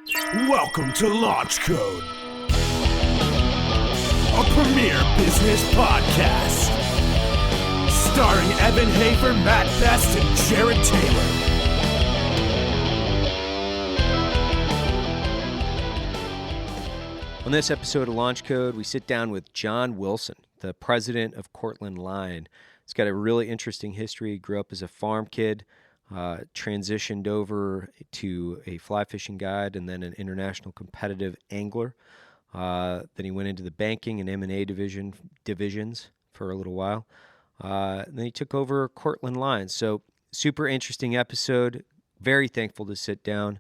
Welcome to Launch Code, a premier business podcast, starring Evan Hafer, Matt Best, and Jared Taylor. On this episode of Launch Code, we sit down with John Wilson, the president of Cortland Line. He's got a really interesting history. He grew up as a farm kid, transitioned over to a fly fishing guide and then an international competitive angler. Then he went into the banking and M&A divisions for a little while. Then he took over Cortland Line. So super interesting episode. Very thankful to sit down.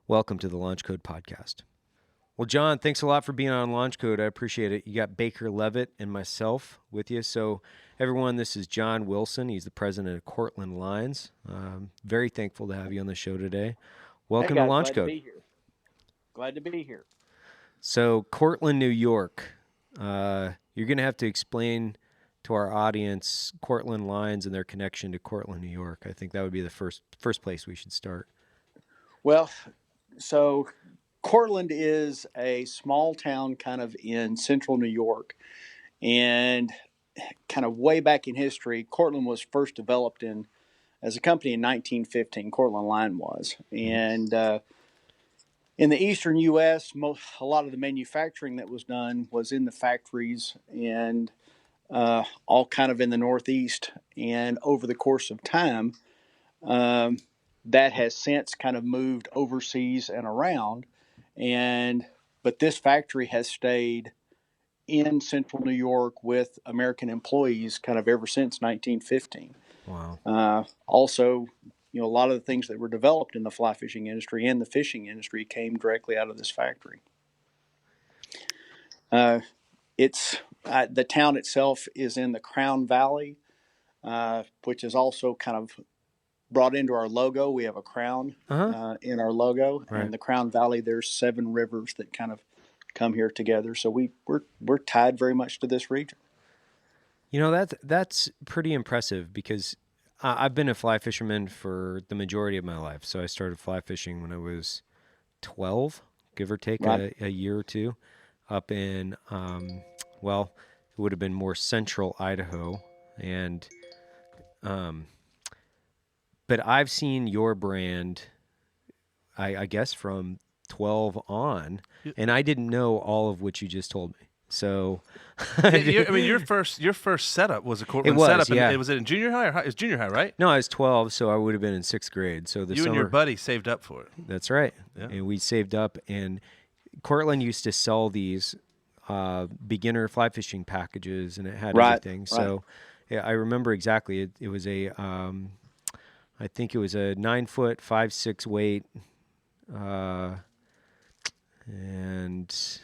Welcome to the Launch Code podcast. Well, John, thanks a lot for being on Launch Code. I appreciate it. You got Baker Leavitt and myself with you. So everyone, this is John Wilson. He's the president of Cortland Lines. Very thankful to have you on the show today. Welcome to Launch Code. Glad to be here. So Cortland, New York. You're going to have to explain to our audience Cortland Lines and their connection to Cortland, New York. I think that would be the first place we should start. Well, so Cortland is a small town kind of in central New York, and kind of way back in history, Cortland was first developed as a company in 1915. Cortland Line was, and in the eastern U.S., a lot of the manufacturing that was done was in the factories and all kind of in the Northeast. And over the course of time, that has since kind of moved overseas and around. But this factory has stayed in central New York with American employees kind of ever since 1915. Wow. Also, a lot of the things that were developed in the fly fishing industry and the fishing industry came directly out of this factory. The town itself is in the Crown Valley, which is also kind of brought into our logo. We have a crown in our logo, right. And the Crown Valley, there's 7 rivers that kind of come here together. So we're tied very much to this region. That's pretty impressive because I've been a fly fisherman for the majority of my life. So I started fly fishing when I was 12, give or take right. a year or two, up in it would have been more central Idaho, and but I've seen your brand, I guess, from 12 on, and I didn't know all of what you just told me. So, your first setup was a Cortland setup. Yeah. And was it in junior high or high? It was junior high, right? No, I was 12, so I would have been in 6th grade. So you and your buddy saved up for it. That's right. Yeah. And we saved up, and Cortland used to sell these beginner fly fishing packages, and it had everything. Right. So, yeah, I remember exactly. It was I think it was a 9-foot, 5.6 weight, and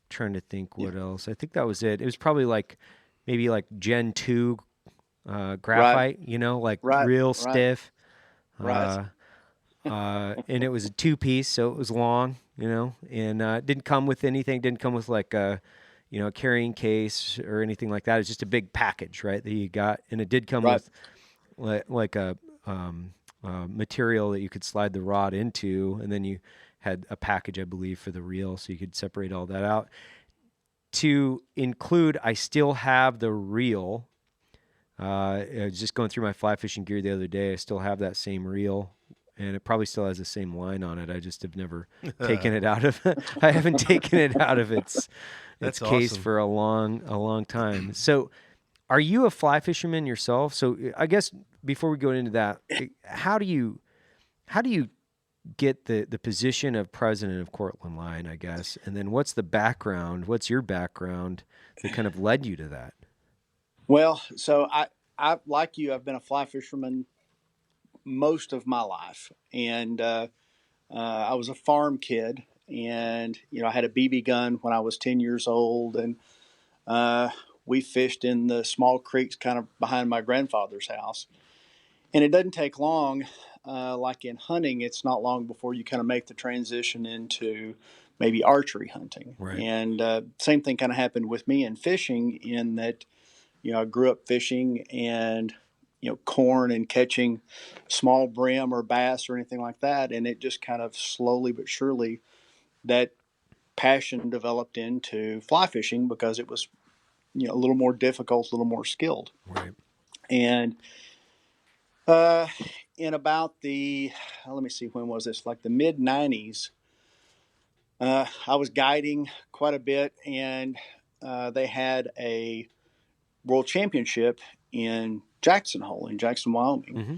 trying to think what else. I think that was it. It was probably maybe Gen 2 graphite, real stiff. Right. And it was a 2-piece, so it was long, and didn't come with anything. Didn't come with a carrying case or anything like that. It's just a big package, right, that you got, and it did come with like a material that you could slide the rod into, and then you had a package, I believe, for the reel, so you could separate all that out. To include, I still have the reel. I was just going through my fly fishing gear the other day. I still have that same reel, and it probably still has the same line on it. I just have never taken it out of it. I haven't taken it out of its case awesome. For a long time. So, are you a fly fisherman yourself? So, I guess before we go into that, how do you get the position of president of Cortland Line, I guess, and then what's the background? What's your background that kind of led you to that? Well, so I like you, I've been a fly fisherman most of my life, and I was a farm kid, and I had a BB gun when I was 10 years old, and we fished in the small creeks kind of behind my grandfather's house. And it doesn't take long, like in hunting, it's not long before you kind of make the transition into maybe archery hunting. Right. And same thing kind of happened with me in fishing, in that, I grew up fishing and, corn and catching small brim or bass or anything like that. And it just kind of slowly but surely that passion developed into fly fishing because it was, a little more difficult, a little more skilled. Right. And in about let me see, when was this? Like the mid 90s, I was guiding quite a bit, and they had a world championship in Jackson Hole in Jackson, Wyoming. Mm-hmm.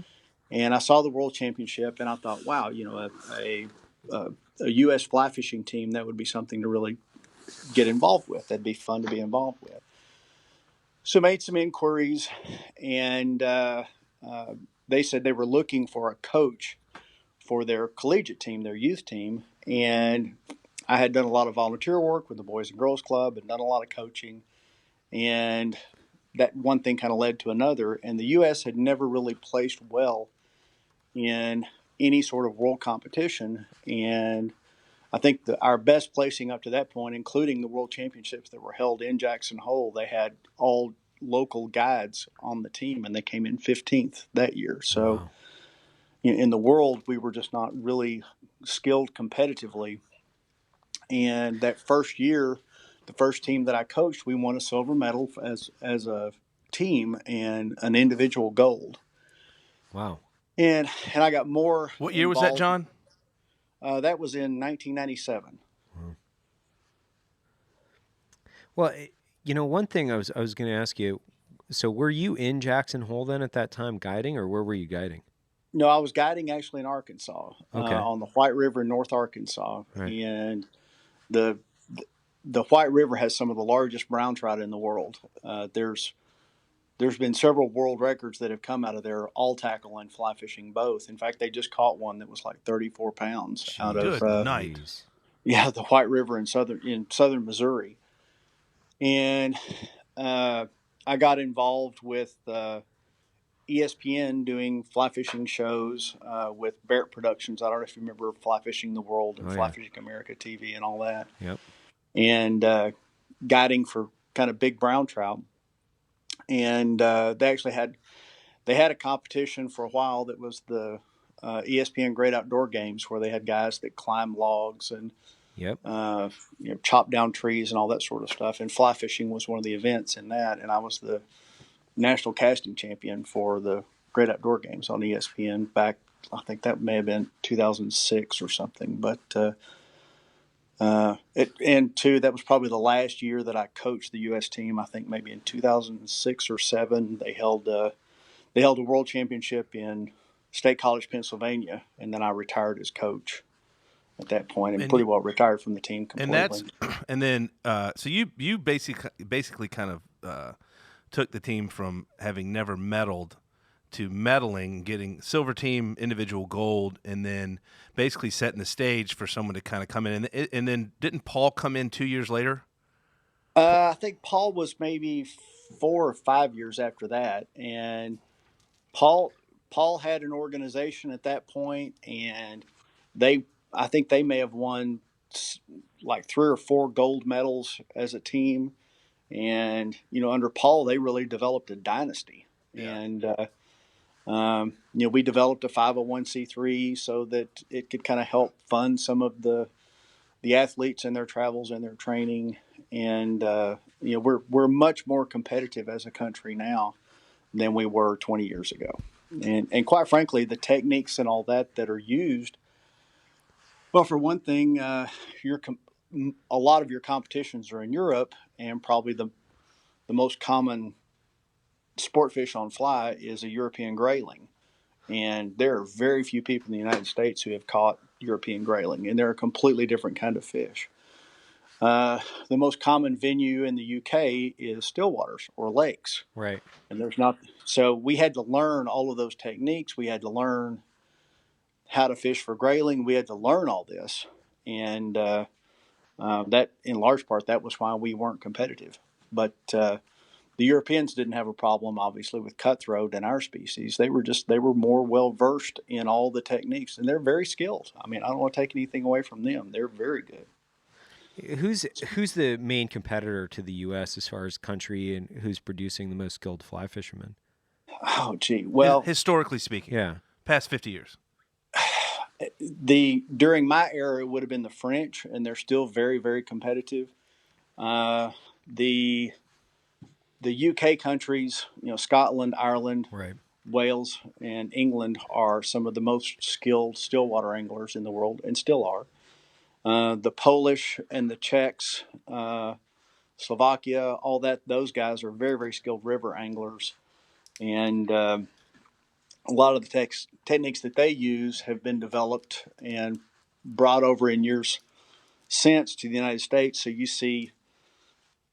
And I saw the world championship, and I thought, wow, a U.S. fly fishing team, that would be something to really get involved with. That'd be fun to be involved with. So made some inquiries, and they said they were looking for a coach for their collegiate team, their youth team. And I had done a lot of volunteer work with the Boys and Girls Club and done a lot of coaching. And that one thing kind of led to another. And the U.S. had never really placed well in any sort of world competition. And I think our best placing up to that point, including the world championships that were held in Jackson Hole, they had all local guides on the team, and they came in 15th that year. So Wow. in the world, we were just not really skilled competitively. And that first year, the first team that I coached, we won a silver medal as a team and an individual gold. Wow. And I got more. What year was that, John? That was in 1997. Well, one thing I was going to ask you. So, were you in Jackson Hole then at that time guiding, or where were you guiding? No, I was guiding actually in Arkansas, Okay. On the White River in North Arkansas, Right. and the White River has some of the largest brown trout in the world. There's been several world records that have come out of there, all tackle and fly fishing both. In fact, they just caught one that was like 34 pounds out of Good night. the White River in southern Missouri. And I got involved with ESPN doing fly fishing shows with Barrett Productions. I don't know if you remember Fly Fishing the World and Fly Fishing America TV and all that. Yep. And guiding for kind of big brown trout. And they actually had a competition for a while that was the ESPN Great Outdoor Games, where they had guys that climb logs and Yep. chop down trees and all that sort of stuff. And fly fishing was one of the events in that. And I was the national casting champion for the Great Outdoor Games on ESPN back, I think that may have been 2006 or something. But that was probably the last year that I coached the U.S. team. I think maybe in 2006 or 7, they held a world championship in State College, Pennsylvania, and then I retired as coach at that point, and pretty well retired from the team completely. So you basically kind of took the team from having never medaled to medaling, getting silver team, individual gold, and then basically setting the stage for someone to kind of come in. And then didn't Paul come in 2 years later? I think Paul was maybe 4 or 5 years after that. And Paul had an organization at that point, and I think they may have won like 3 or 4 gold medals as a team. And, under Paul, they really developed a dynasty. Yeah. And, we developed a 501c3 so that it could kind of help fund some of the athletes and their travels and their training. And, we're much more competitive as a country now than we were 20 years ago. And quite frankly, the techniques and all that are used, well, for one thing, a lot of your competitions are in Europe, and probably the most common sport fish on fly is a European grayling. And there are very few people in the United States who have caught European grayling, and they're a completely different kind of fish. The most common venue in the UK is stillwaters or lakes. Right. And there's not, so we had to learn all of those techniques. We had to learn how to fish for grayling. We had to learn all this. And that, in large part, that was why we weren't competitive. But the Europeans didn't have a problem, obviously, with cutthroat and our species. They were more well-versed in all the techniques, and they're very skilled. I mean, I don't want to take anything away from them. They're very good. Who's the main competitor to the U.S. as far as country, and who's producing the most skilled fly fishermen? Oh, gee. Well, historically speaking, yeah, past 50 years. During my era, it would have been the French, and they're still very, very competitive. The UK countries, Scotland, Ireland, Right. Wales, and England are some of the most skilled stillwater anglers in the world, and still are. The Polish and the Czechs, Slovakia, all that, those guys are very, very skilled river anglers. And a lot of the techniques that they use have been developed and brought over in years since to the United States. So you see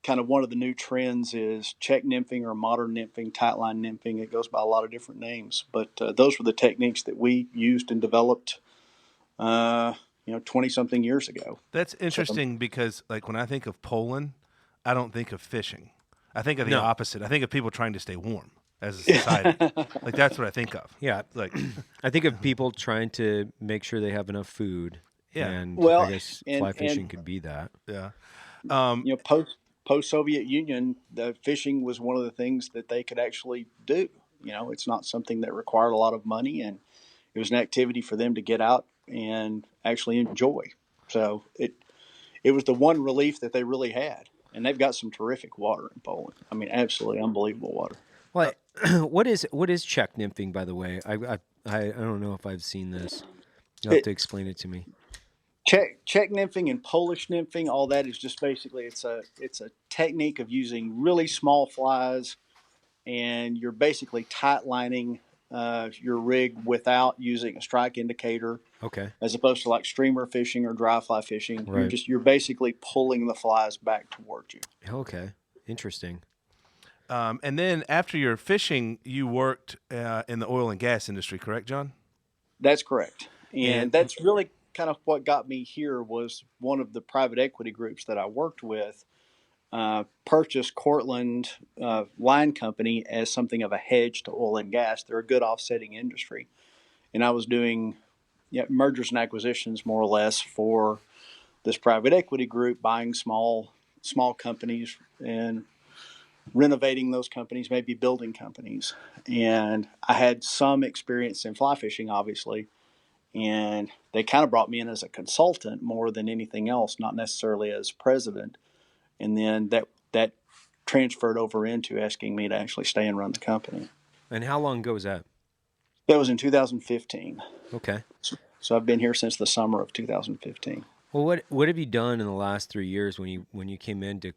kind of one of the new trends is check nymphing or modern nymphing, tightline nymphing. It goes by a lot of different names, but those were the techniques that we used and developed, 20 something years ago. That's interesting because, like, when I think of Poland, I don't think of fishing. I think of the No. opposite. I think of people trying to stay warm as a society. Like, that's what I think of. Yeah. Like, I think of people trying to make sure they have enough food. Yeah. And Well, I guess fly fishing could be that. yeah. Post Soviet Union, the fishing was one of the things that they could actually do. It's not something that required a lot of money, and it was an activity for them to get out and actually enjoy. So it was the one relief that they really had, and they've got some terrific water in Poland. I mean, absolutely unbelievable water. Well, what is check nymphing, by the way? I don't know if I've seen this. You'll have to explain it to me. Czech nymphing and Polish nymphing, all that is just basically it's a technique of using really small flies, and you're basically tight lining your rig without using a strike indicator. Okay. As opposed to like streamer fishing or dry fly fishing. Right. You're basically pulling the flies back towards you. Okay. Interesting. And then after your fishing, you worked in the oil and gas industry, correct, John? That's correct. And that's really kind of what got me here. Was one of the private equity groups that I worked with purchased Cortland Line Company as something of a hedge to oil and gas. They're a good offsetting industry. And I was doing mergers and acquisitions more or less for this private equity group, buying small companies and renovating those companies, maybe building companies. And I had some experience in fly fishing, obviously. And they kind of brought me in as a consultant more than anything else, not necessarily as president. And then that transferred over into asking me to actually stay and run the company. And how long ago was that? That was in 2015. Okay. So I've been here since the summer of 2015. Well, what have you done in the last 3 years when you came into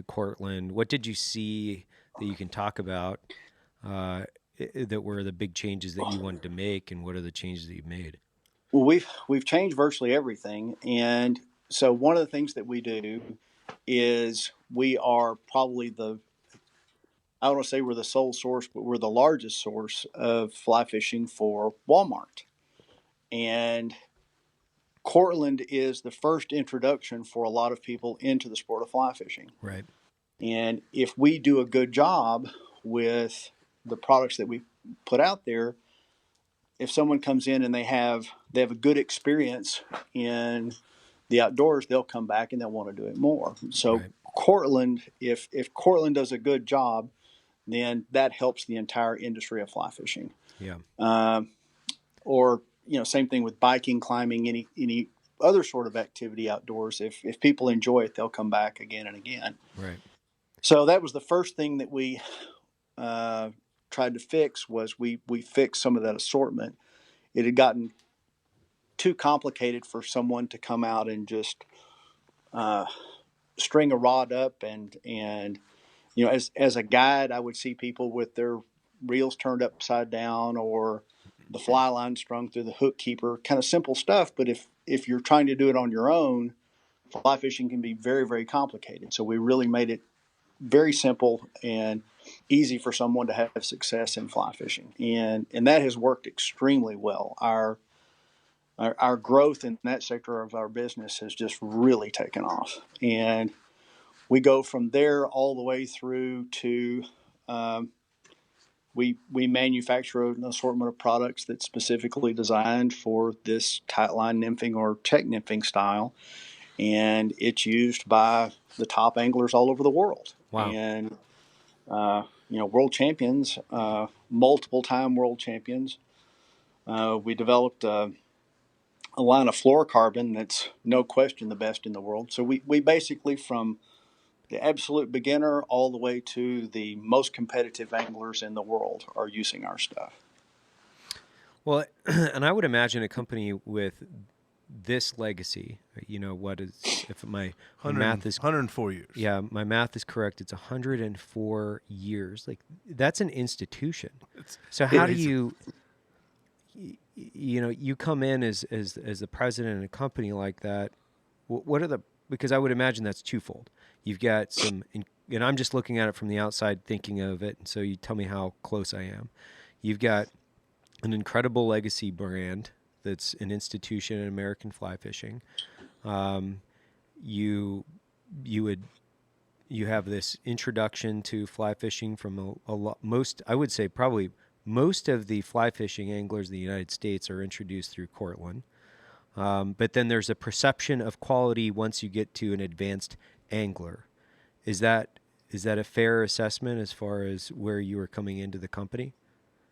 Cortland? What did you see that you can talk about that were the big changes that you wanted to make, and what are the changes that you've made? Well, we've changed virtually everything, and so one of the things that we do is we are probably I don't want to say we're the sole source, but we're the largest source of fly fishing for Walmart. And Cortland is the first introduction for a lot of people into the sport of fly fishing. Right. And if we do a good job with the products that we put out there, if someone comes in and they have a good experience in the outdoors, they'll come back and they'll want to do it more. So right. Cortland, if Cortland does a good job, then that helps the entire industry of fly fishing. Yeah. Or same thing with biking, climbing, any other sort of activity outdoors. If people enjoy it, they'll come back again and again. Right. So that was the first thing that we tried to fix. Was we fixed some of that assortment. It had gotten too complicated for someone to come out and just string a rod up and as a guide, I would see people with their reels turned upside down or the fly line strung through the hook keeper, kind of simple stuff. But if you're trying to do it on your own, fly fishing can be very, very complicated. So we really made it very simple and easy for someone to have success in fly fishing. And that has worked extremely well. Our growth in that sector of our business has just really taken off. And we go from there all the way through to we manufacture an assortment of products that's specifically designed for this tightline nymphing or check nymphing style. And it's used by the top anglers all over the world. Wow. And, world champions, multiple time world champions. We developed a a line of fluorocarbon that's no question the best in the world. So we basically, from the absolute beginner all the way to the most competitive anglers in the world, are using our stuff. Well, and I would imagine a company with this legacy, what is, if my math is 104 years. Yeah, my math is correct. It's 104 years. Like, that's an institution. So how do you, you come in as the president of a company like that? What are because I would imagine that's twofold. You've got and I'm just looking at it from the outside, thinking of it. And so you tell me how close I am. You've got an incredible legacy brand that's an institution in American fly fishing. You have this introduction to fly fishing from I would say probably most of the fly fishing anglers in the United States are introduced through Cortland. But then there's a perception of quality once you get to an advanced angler. Is that a fair assessment as far as where you are coming into the company?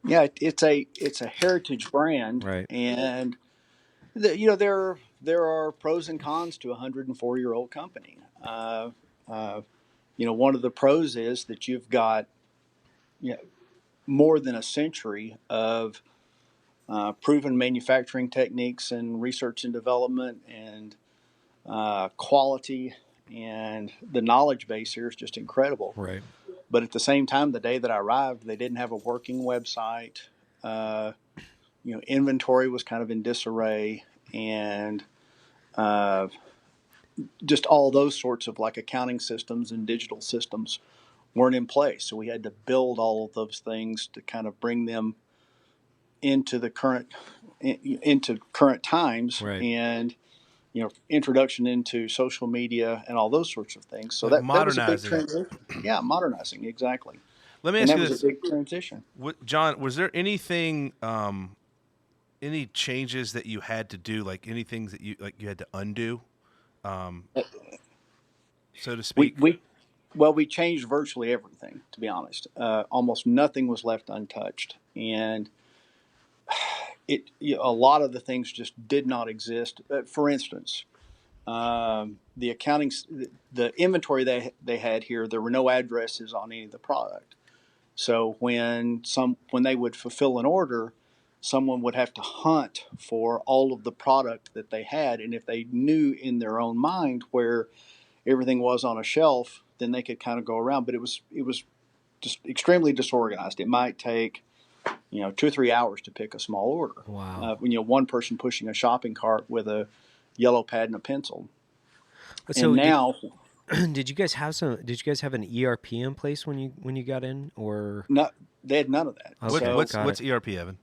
Yeah, it's a heritage brand, Right. And there are pros and cons to a 104-year-old company. One of the pros is that you've got more than a century of proven manufacturing techniques and research and development and quality, and the knowledge base here is just incredible. Right. But at the same time, the day that I arrived, they didn't have a working website. Inventory was kind of in disarray, and just all those sorts of like accounting systems and digital systems weren't in place. So we had to build all of those things to kind of bring them into current times, right. And introduction into social media and all those sorts of things. So Like that was a big transition. Yeah, modernizing, exactly. Let me ask you this, was a big transition. John, was there anything, any changes that you had to do, like any things that you had to undo, so to speak? We changed virtually everything, to be honest. Almost nothing was left untouched, and a lot of the things just did not exist. For instance, the accounting, the inventory they had here, there were no addresses on any of the product. So when they would fulfill an order, someone would have to hunt for all of the product that they had, and if they knew in their own mind where everything was on a shelf, then they could kind of go around. But it was just extremely disorganized. It might take 2 or 3 hours to pick a small order. Wow. One person pushing a shopping cart with a yellow pad and a pencil. So and now, did you guys have an ERP in place when you got in, or no? They had none of that. Okay. What's ERP, Evan?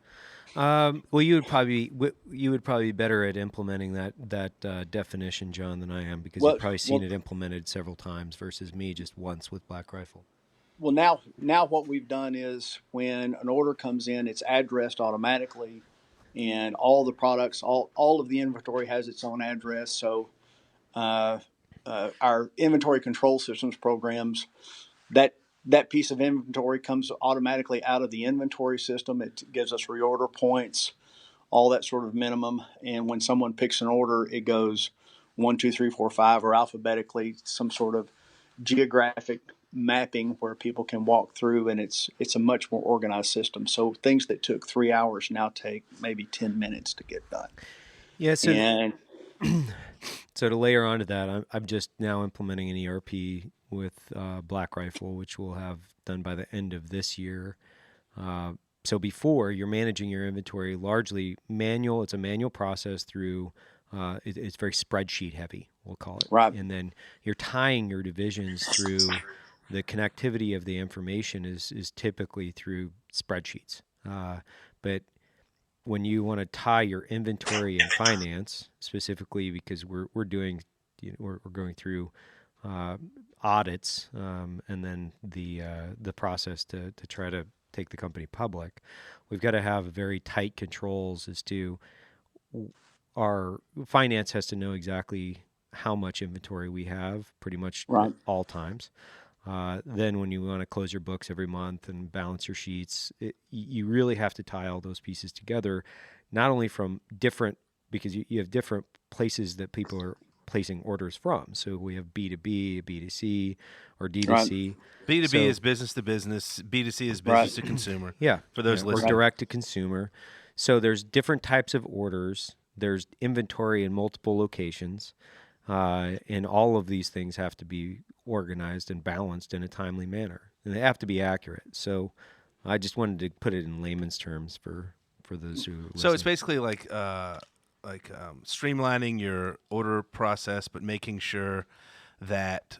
Well, you would probably be better at implementing that definition, John, than I am, because you've probably seen it implemented several times versus me just once with Black Rifle. Well, now what we've done is when an order comes in, it's addressed automatically, and all the products, all of the inventory has its own address. So our inventory control systems programs, that piece of inventory comes automatically out of the inventory system. It gives us reorder points, all that sort of minimum. And when someone picks an order, it goes 1, 2, 3, 4, 5, or alphabetically, some sort of geographic mapping where people can walk through, and it's a much more organized system. So things that took 3 hours now take maybe 10 minutes to get done. Yeah. So to layer onto that, I'm just now implementing an ERP with Black Rifle, which we'll have done by the end of this year. So before, you're managing your inventory largely manual. It's a manual process through. It's very spreadsheet heavy, we'll call it. Right. And then you're tying your divisions through the connectivity of the information is typically through spreadsheets. But when you want to tie your inventory and finance, specifically because we're doing, we're going through audits, and then the process to try to take the company public, we've got to have very tight controls as to our finance has to know exactly how much inventory we have pretty much Right. at all times. Then when you want to close your books every month and balance your sheets, you really have to tie all those pieces together, not only from different because you have different places that people are placing orders from. So we have B2B, B2C, or D2C. B2B So- is business to business. B2C is business to consumer. Yeah. For those or listening. direct to consumer. So there's different types of orders. There's inventory in multiple locations. And all of these things have to be organized and balanced in a timely manner. And they have to be accurate. So I just wanted to put it in layman's terms for those who listen. So it's basically like streamlining your order process, but making sure that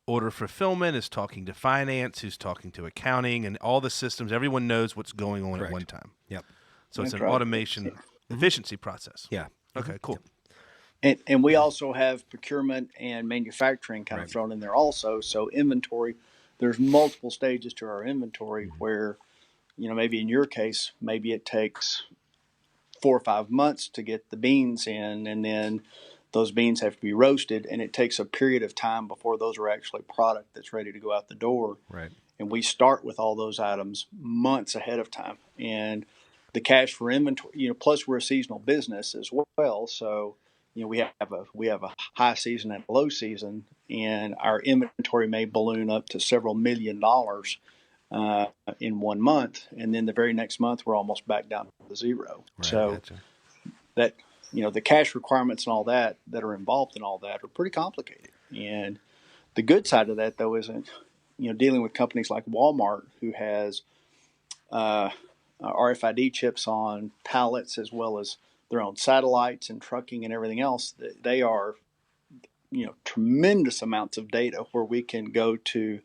order fulfillment is talking to finance, who's talking to accounting, and all the systems. Everyone knows what's going on Correct. at one time. Yep. So it's That's an right. automation efficiency process. Yeah. Okay, cool. And we also have procurement and manufacturing kind of thrown in there also. So inventory, there's multiple stages to our inventory where, maybe in your case, maybe it takes 4 or 5 months to get the beans in, and then those beans have to be roasted, and it takes a period of time before those are actually product that's ready to go out the door. Right. And we start with all those items months ahead of time. And the cash for inventory, plus we're a seasonal business as well. So, we have a high season and a low season, and our inventory may balloon up to several $1 million in 1 month, and then the very next month we're almost back down to zero. Right, So Gotcha. that the cash requirements and all that are involved in all that are pretty complicated. And the good side of that, though, isn't dealing with companies like Walmart, who has RFID chips on pallets as well as their own satellites and trucking and everything else. They are tremendous amounts of data where we can go to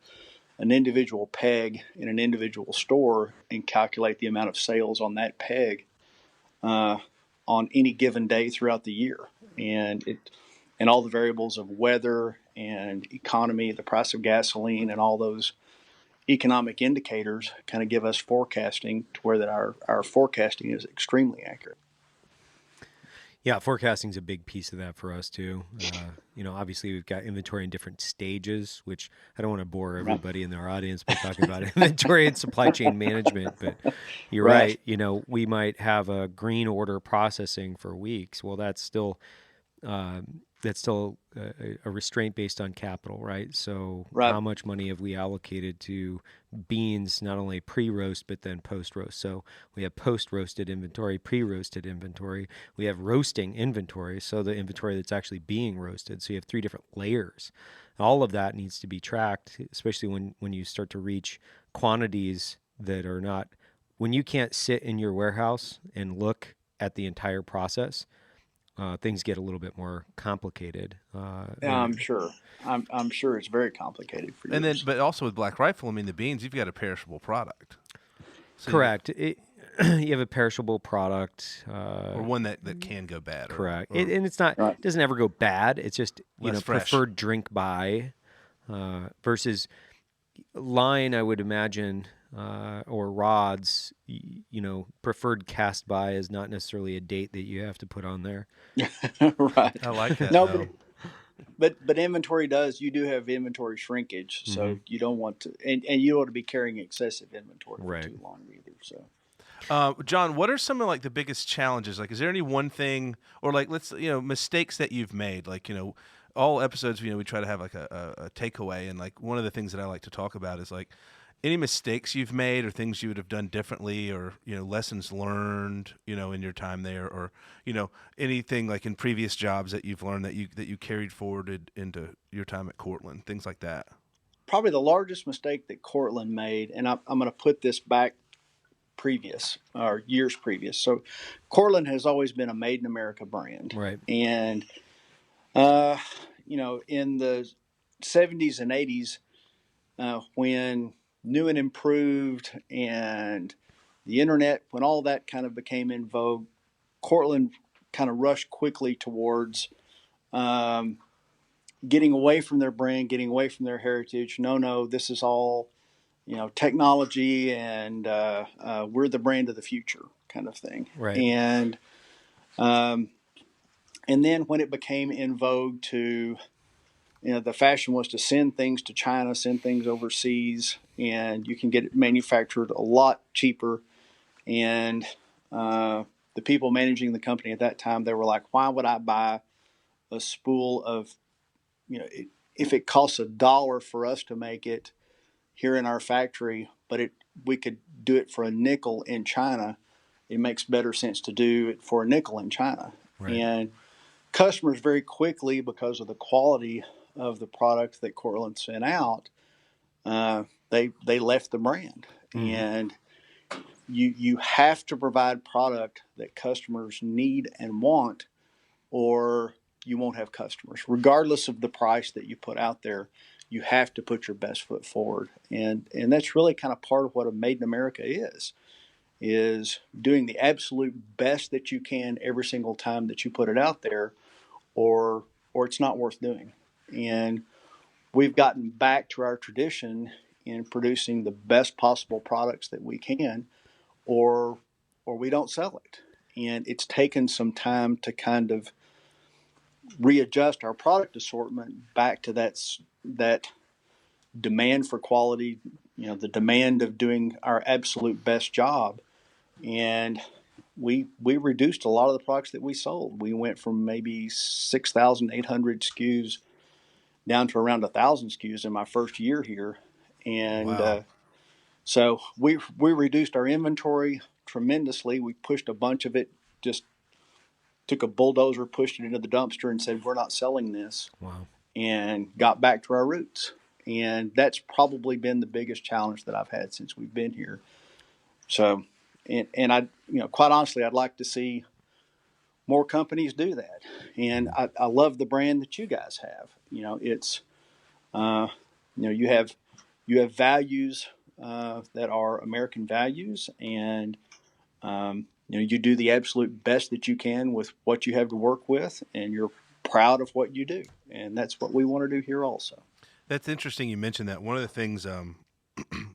an individual peg in an individual store and calculate the amount of sales on that peg on any given day throughout the year, and all the variables of weather and economy, the price of gasoline, and all those economic indicators kind of give us forecasting to where that our forecasting is extremely accurate. Yeah, forecasting is a big piece of that for us too. Obviously we've got inventory in different stages, which I don't want to bore everybody in our audience by talking about inventory and supply chain management. But you're right. We might have a green order processing for weeks. Well, that's still a restraint based on capital, right? So how much money have we allocated to beans, not only pre-roast, but then post-roast? So we have post-roasted inventory, pre-roasted inventory. We have roasting inventory, so the inventory that's actually being roasted. So you have 3 different layers. All of that needs to be tracked, especially when you start to reach quantities that are not, when you can't sit in your warehouse and look at the entire process, things get a little bit more complicated. I'm sure. I'm sure it's very complicated for you. And then, but also with Black Rifle, the beans, you've got a perishable product. So correct. You have a perishable product, or one that can go bad. Correct. Or And it's not. It doesn't ever go bad. It's just Less fresh. preferred drink by versus line. I would imagine. Or rods, preferred cast by is not necessarily a date that you have to put on there. Right. I like that. No, but inventory you do have inventory shrinkage, so you don't want to, and you don't want to be carrying excessive inventory for too long either. So, John, what are some of the biggest challenges? Is there any one thing, or mistakes that you've made? All episodes, we try to have a takeaway, and one of the things that I like to talk about is any mistakes you've made or things you would have done differently, or lessons learned in your time there, or anything in previous jobs that you've learned that you carried forward into your time at Cortland, things like that. Probably the largest mistake that Cortland made, and I'm going to put this back years previous. So Cortland has always been a made in America brand, Right? And in the 70s and 80s, when new and improved and the internet, when all that kind of became in vogue, Cortland kind of rushed quickly towards getting away from their brand, getting away from their heritage. No, this is all technology, and we're the brand of the future kind of thing. Right. And then when it became in vogue to the fashion was to send things to China, send things overseas, and you can get it manufactured a lot cheaper. And the the people managing the company at that time, they were like, why would I buy a spool of, if it costs $1 for us to make it here in our factory, but we could do it for a nickel in China. It makes better sense to do it for a nickel in China. Right. And customers very quickly, because of the quality of the product that Cortland sent out, they left the brand. And you have to provide product that customers need and want, or you won't have customers. Regardless of the price that you put out there, you have to put your best foot forward. And that's really kind of part of what a Made in America is doing the absolute best that you can every single time that you put it out there, or it's not worth doing. And we've gotten back to our tradition in producing the best possible products that we can, or we don't sell it. And it's taken some time to kind of readjust our product assortment back to that demand for quality, the demand of doing our absolute best job. And we reduced a lot of the products that we sold. We went from maybe 6,800 SKUs down to around 1,000 SKUs in my first year here. And Wow. so we reduced our inventory tremendously. We pushed a bunch of it, just took a bulldozer, pushed it into the dumpster and said, we're not selling this. Wow. And got back to our roots. And that's probably been the biggest challenge that I've had since we've been here. So, and I, quite honestly, I'd like to see more companies do that. And I love the brand that you guys have. It's, you have values that are American values, and you do the absolute best that you can with what you have to work with, and you're proud of what you do. And that's what we want to do here also. That's interesting you mentioned that. One of the things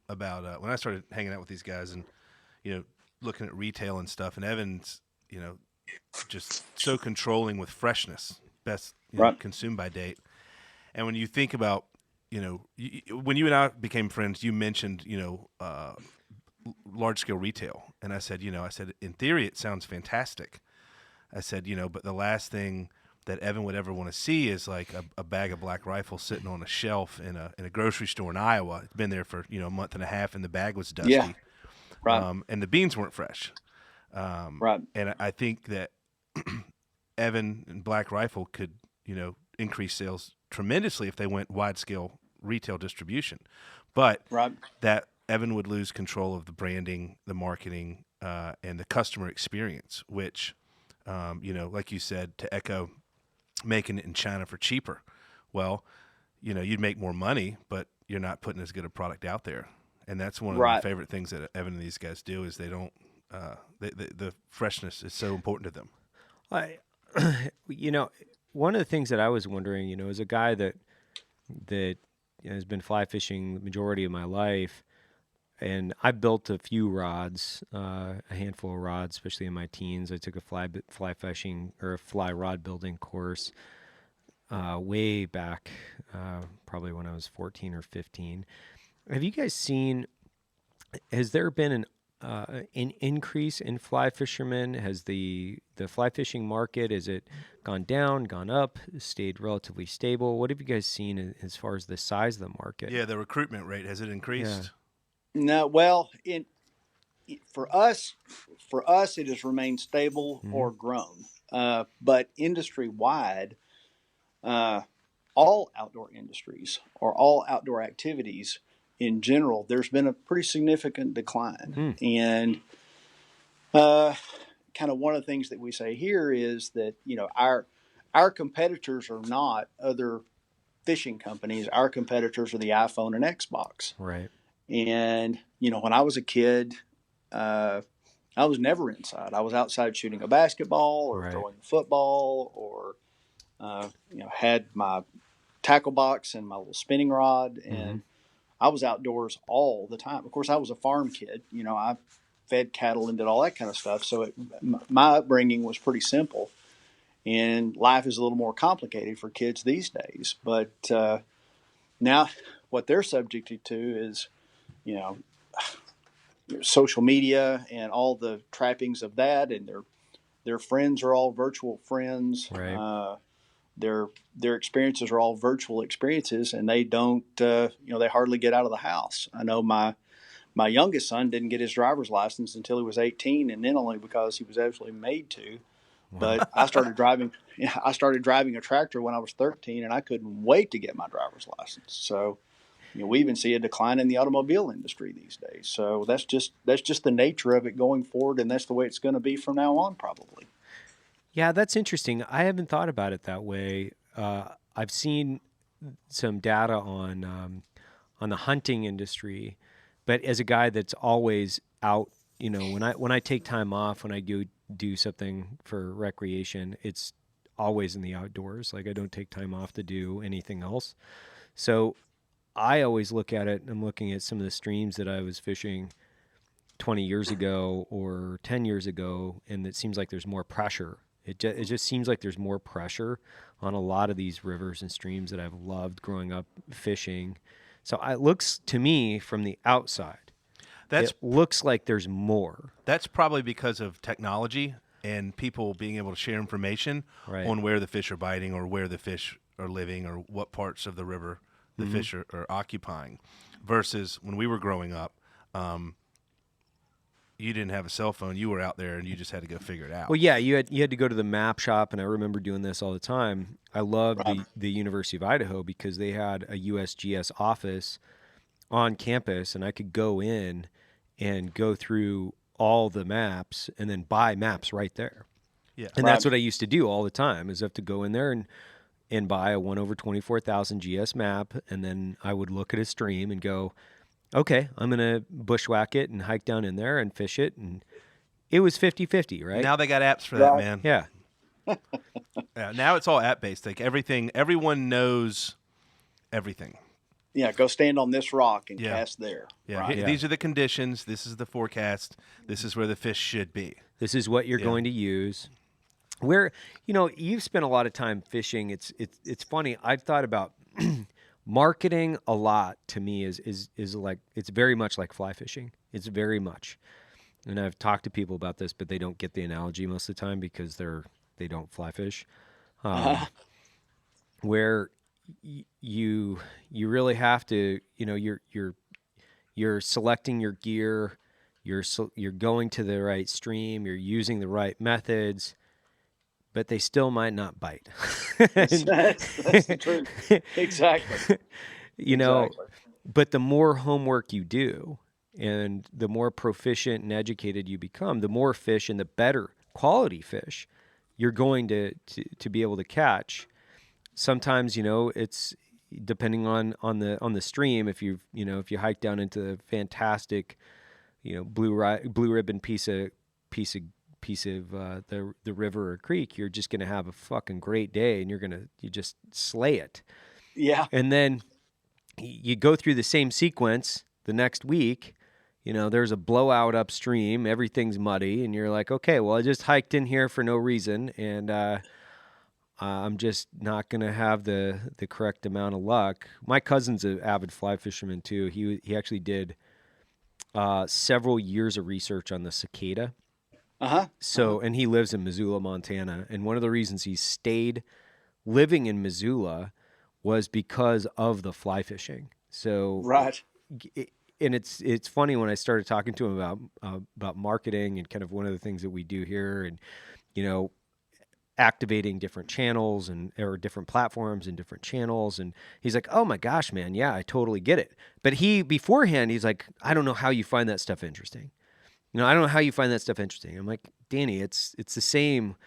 about when I started hanging out with these guys and, looking at retail and stuff, and Evan's, just so controlling with freshness, best Right. consumed by date. And when you think about, when you and I became friends, you mentioned, large scale retail. And I said, in theory, it sounds fantastic. I said, but the last thing that Evan would ever want to see is like a bag of Black Rifle sitting on a shelf in a grocery store in Iowa. It's been there for, a month and a half, and the bag was dusty. Yeah. Right. And the beans weren't fresh. Right. And I think that Evan and Black Rifle could, increase sales tremendously if they went wide scale retail distribution. But Right. that Evan would lose control of the branding, the marketing, and the customer experience, which, like you said, to echo making it in China for cheaper. Well, you'd make more money, but you're not putting as good a product out there. And that's one of my favorite things that Evan and these guys do is they don't, the freshness is so important to them. One of the things that I was wondering, as a guy that has been fly fishing the majority of my life, and I built a few rods, a handful of rods, especially in my teens. I took a fly fishing or a fly rod building course way back, probably when I was 14 or 15. Have you guys seen? Has there been an increase in fly fishermen? Has the fly fishing market, has it gone down, gone up, stayed relatively stable? What have you guys seen as far as the size of the market? Yeah, the recruitment rate, has it increased? No, well, for us, it has remained stable or grown. But industry wide, all outdoor industries or all outdoor activities in general, there's been a pretty significant decline. And kind of one of the things that we say here is that our competitors are not other fishing companies. Our competitors are the iPhone and Xbox. Right. And, when I was a kid, I was never inside. I was outside shooting a basketball or throwing a football or, had my tackle box and my little spinning rod. And I was outdoors all the time. Of course, I was a farm kid. I fed cattle and did all that kind of stuff. So my upbringing was pretty simple. And life is a little more complicated for kids these days. But now what they're subjected to is, social media and all the trappings of that, and they're Their friends are all virtual friends. Right. Their experiences are all virtual experiences, and they don't, they hardly get out of the house. I know my youngest son didn't get his driver's license until he was 18, and then only because he was absolutely made to. But I started driving. I started driving a tractor when I was 13, and I couldn't wait to get my driver's license. So, we even see a decline in the automobile industry these days. So that's just the nature of it going forward, and that's the way it's going to be from now on, probably. Yeah, that's interesting. I haven't thought about it that way. I've seen some data on the hunting industry, but as a guy that's always out, when I take time off, when I go do something for recreation, it's always in the outdoors. Like I don't take time off to do anything else. So I always look at it, and I'm looking at some of the streams that I was fishing 20 years ago or 10 years ago, and it seems like there's more pressure. It just seems like there's more pressure on a lot of these rivers and streams that I've loved growing up fishing. So it looks to me from the outside, it looks like there's more. That's probably because of technology and people being able to share information on where the fish are biting or where the fish are living or what parts of the river the fish are occupying. Versus when we were growing up, you didn't have a cell phone. You were out there, and you just had to go figure it out. Well, yeah, you had to go to the map shop, and I remember doing this all the time. I loved the University of Idaho because they had a USGS office on campus, and I could go in and go through all the maps and then buy maps right there. Yeah, and that's what I used to do all the time. Is I have to go in there and buy a 1/24,000 GS map, and then I would look at a stream and go, okay, I'm going to bushwhack it and hike down in there and fish it. And it was 50-50, right? Now they got apps for that, man. Yeah. Yeah. Now it's all app-based. Like everyone knows everything. Yeah, go stand on this rock and cast there. Yeah. Right? These are the conditions. This is the forecast. This is where the fish should be. This is what you're going to use. Where, you've spent a lot of time fishing. It's funny. I've thought about marketing a lot. To me is like, it's very much like fly fishing. It's very much, and I've talked to people about this, but they don't get the analogy most of the time because they don't fly fish. Where you really have to, you're selecting your gear, you're going to the right stream, you're using the right methods, but they still might not bite. That's the truth. Exactly. But the more homework you do and the more proficient and educated you become, the more fish and the better quality fish you're going to be able to catch. Sometimes, it's depending on the stream. If you hike down into the fantastic, blue ribbon piece of the river or creek, you're just going to have a fucking great day, and you just slay it. Yeah. And then you go through the same sequence the next week, there's a blowout upstream, everything's muddy, and you're like, okay, well, I just hiked in here for no reason, and I'm just not going to have the correct amount of luck. My cousin's an avid fly fisherman too. He actually did several years of research on the cicada. And he lives in Missoula, Montana. And one of the reasons he stayed living in Missoula was because of the fly fishing. So, and it's funny when I started talking to him about marketing and kind of one of the things that we do here, and activating different channels or different platforms and different channels. And he's like, oh my gosh, man. Yeah, I totally get it. But beforehand, he's like, I don't know how you find that stuff interesting. I don't know how you find that stuff interesting. I'm like, Danny, it's the same.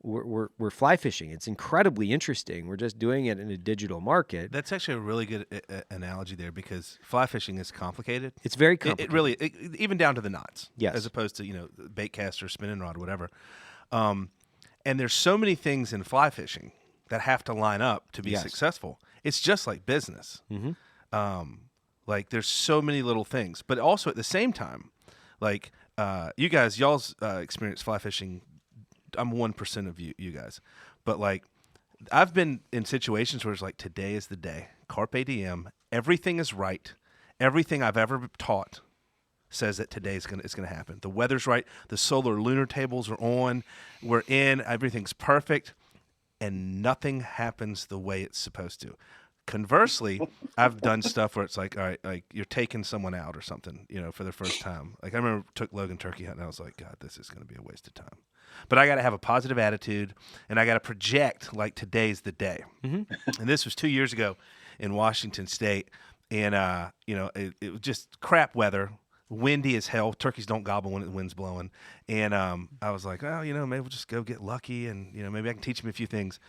We're fly fishing. It's incredibly interesting. We're just doing it in a digital market. That's actually a really good analogy there, because fly fishing is complicated. It's very complicated. It really, even down to the knots. Yes. As opposed to, bait cast or spinning rod, whatever. And there's so many things in fly fishing that have to line up to be successful. It's just like business. Mm-hmm. Like there's so many little things, but also at the same time, like y'all's experience fly fishing, I'm 1% of you guys, but like I've been in situations where it's like, today is the day, carpe diem, everything is right, everything I've ever taught says that today's it's gonna happen. The weather's right. The solar lunar tables are on. We're in. Everything's perfect, and nothing happens the way it's supposed to. Conversely, I've done stuff where it's like, all right, like you're taking someone out or something, for the first time. Like I remember took Logan turkey hunting, and I was like, God, this is going to be a waste of time. But I got to have a positive attitude, and I got to project like today's the day. Mm-hmm. And this was 2 years ago in Washington State, and it was just crap weather, windy as hell. Turkeys don't gobble when the wind's blowing, and I was like, oh, maybe we'll just go get lucky, and maybe I can teach them a few things.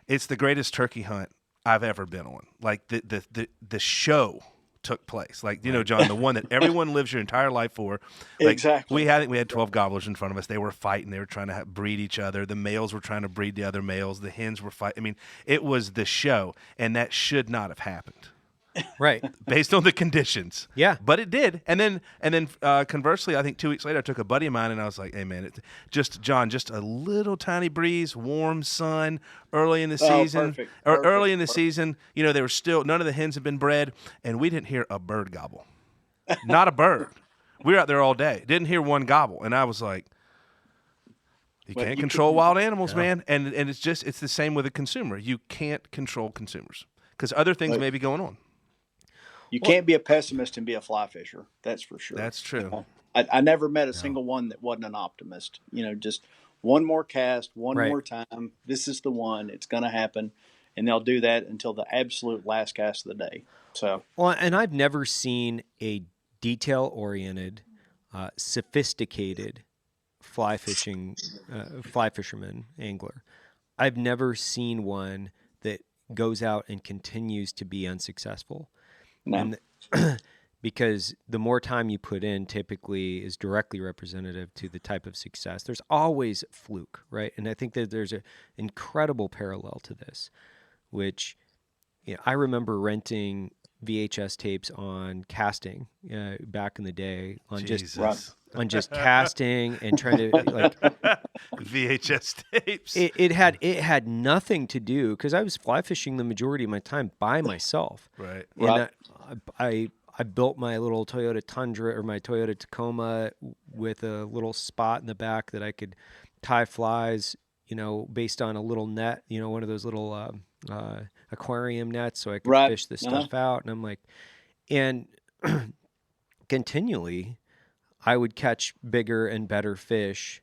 It's the greatest turkey hunt I've ever been on. Like the show took place. Like, John, the one that everyone lives your entire life for. Like, exactly. We had 12 gobblers in front of us. They were fighting. They were trying to breed each other. The males were trying to breed the other males. The hens were fighting. I mean, it was the show, and that should not have happened. Right. Based on the conditions. Yeah. But it did. And then conversely, I think 2 weeks later, I took a buddy of mine and I was like, hey, man, just a little tiny breeze, warm sun early in the season. Early in the season, they were still, none of the hens had been bred, and we didn't hear a bird gobble. Not a bird. We were out there all day. Didn't hear one gobble. And I was like, you can't control wild animals, man. And it's the same with a consumer. You can't control consumers because other things may be going on. You can't be a pessimist and be a fly fisher. That's for sure. That's true. I never met a single one that wasn't an optimist. Just one more cast, one more time. This is the one. It's going to happen. And they'll do that until the absolute last cast of the day. So, well, and I've never seen a detail-oriented, sophisticated fly fisherman, angler. I've never seen one that goes out and continues to be unsuccessful. No. And because the more time you put in typically is directly representative to the type of success. There's always fluke, right? And I think that there's an incredible parallel to this, which I remember renting VHS tapes on casting back in the day on just casting and trying to like VHS tapes. It had nothing to do because I was fly fishing the majority of my time by myself. Right. And I built my little Toyota Tundra or my Toyota Tacoma with a little spot in the back that I could tie flies, based on a little net, one of those little aquarium nets, so I could fish this stuff out. And I'm like, and continually, I would catch bigger and better fish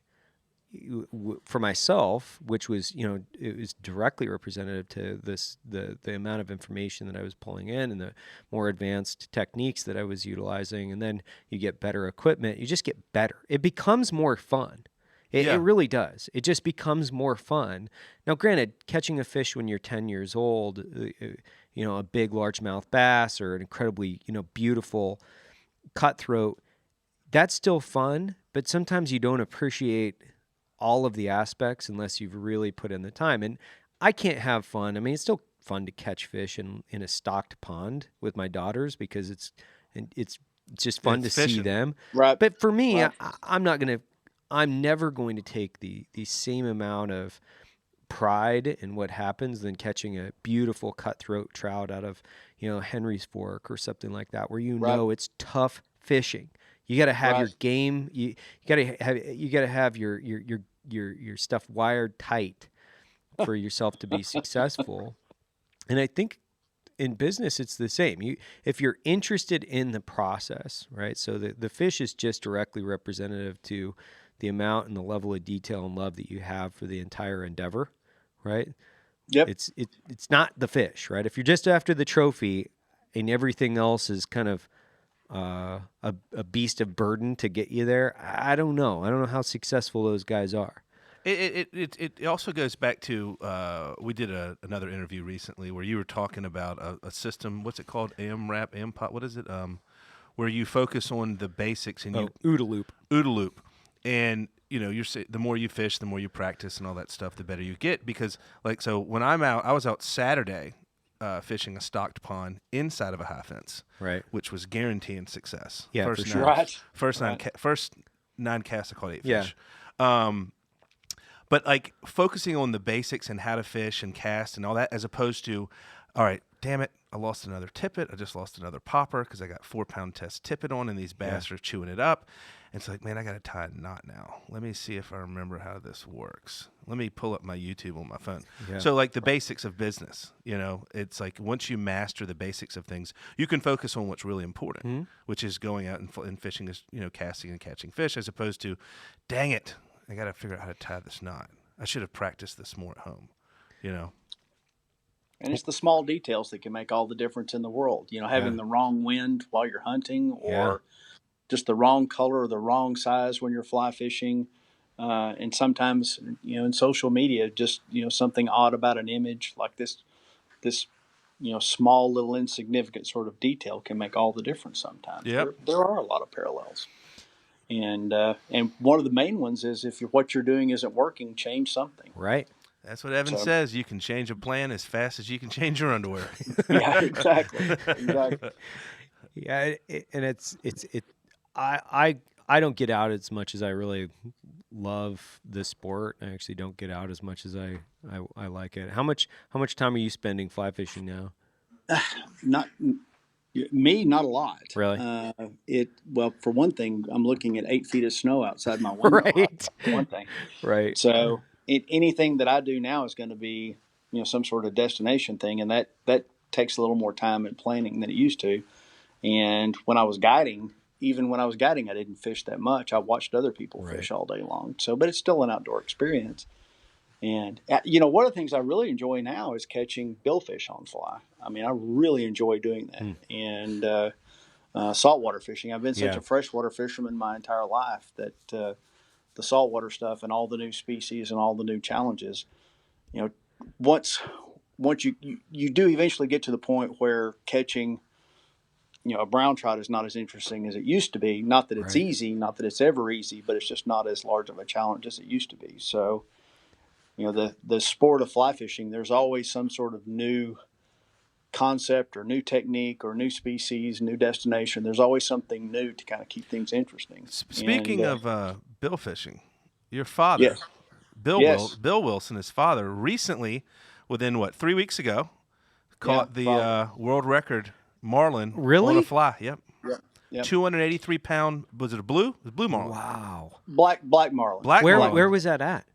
for myself, which was, it was directly representative to the amount of information that I was pulling in and the more advanced techniques that I was utilizing. And then you get better equipment. You just get better. It becomes more fun. It really does. It just becomes more fun. Now, granted, catching a fish when you're 10 years old, a big largemouth bass or an incredibly, beautiful cutthroat, that's still fun, but sometimes you don't appreciate all of the aspects unless you've really put in the time. And I can't have fun. I mean, it's still fun to catch fish in a stocked pond with my daughters because it's just fun to see them. Right. But for me, I'm never going to take the same amount of pride in what happens than catching a beautiful cutthroat trout out of, Henry's Fork or something like that, where it's tough fishing. You got to have your game. You got to have your stuff wired tight for yourself to be successful. And I think in business it's the same. If you're interested in the process, right? So the fish is just directly representative to the amount and the level of detail and love that you have for the entire endeavor, right? Yep. It's not the fish, right? If you're just after the trophy and everything else is kind of a beast of burden to get you there, I don't know. I don't know how successful those guys are. It also goes back to we did another interview recently where you were talking about a system. What's it called? AMRAP, AMPOT. What is it? Where you focus on the basics and OODA loop. And the more you fish, the more you practice and all that stuff, the better you get. Because when I'm out, I was out Saturday fishing a stocked pond inside of a high fence, right? Which was guaranteeing success. Yeah, first for sure. Right. First 9 casts, I caught 8 Yeah. fish. But like focusing on the basics and how to fish and cast and all that, as opposed to, all right, damn it, I lost another tippet. I just lost another popper because I got 4-pound test tippet on and these bass are chewing it up. And it's like, man, I got to tie a knot now. Let me see if I remember how this works. Let me pull up my YouTube on my phone. Yeah. So like the basics of business, it's like once you master the basics of things, you can focus on what's really important, which is going out and fishing, is casting and catching fish, as opposed to, dang it, I got to figure out how to tie this knot. I should have practiced this more at home, And it's the small details that can make all the difference in the world. Having the wrong wind while you're hunting, or just the wrong color or the wrong size when you're fly fishing. And sometimes, in social media, just, something odd about an image like this, small little insignificant sort of detail can make all the difference sometimes. Yep. There are a lot of parallels. And one of the main ones is if what you're doing isn't working, change something. Right. That's what Evan says. You can change a plan as fast as you can change your underwear. Yeah, exactly. Yeah, I don't get out as much as I really love the sport. I actually don't get out as much as I like it. How much time are you spending fly fishing now? Not a lot. Really? Well, for one thing, I'm looking at 8 feet of snow outside my window. Right. For one thing. Right. So anything that I do now is going to be, some sort of destination thing, and that takes a little more time and planning than it used to. And when I was guiding, I didn't fish that much. I watched other people fish all day long. So, but it's still an outdoor experience. And, one of the things I really enjoy now is catching billfish on fly. I mean, I really enjoy doing that. And saltwater fishing. I've been such a freshwater fisherman my entire life that the saltwater stuff and all the new species and all the new challenges, once you do eventually get to the point where catching a brown trout is not as interesting as it used to be. Not that it's easy, not that it's ever easy, but it's just not as large of a challenge as it used to be. So, the sport of fly fishing, there's always some sort of new concept or new technique or new species, new destination. There's always something new to kind of keep things interesting. Speaking of bill fishing, your father, Bill Wilson, his father, recently, within 3 weeks ago, caught the world record marlin on a fly. Yep. 283-pound. Was it a blue? It was blue marlin. Wow. Black marlin. Where was that at?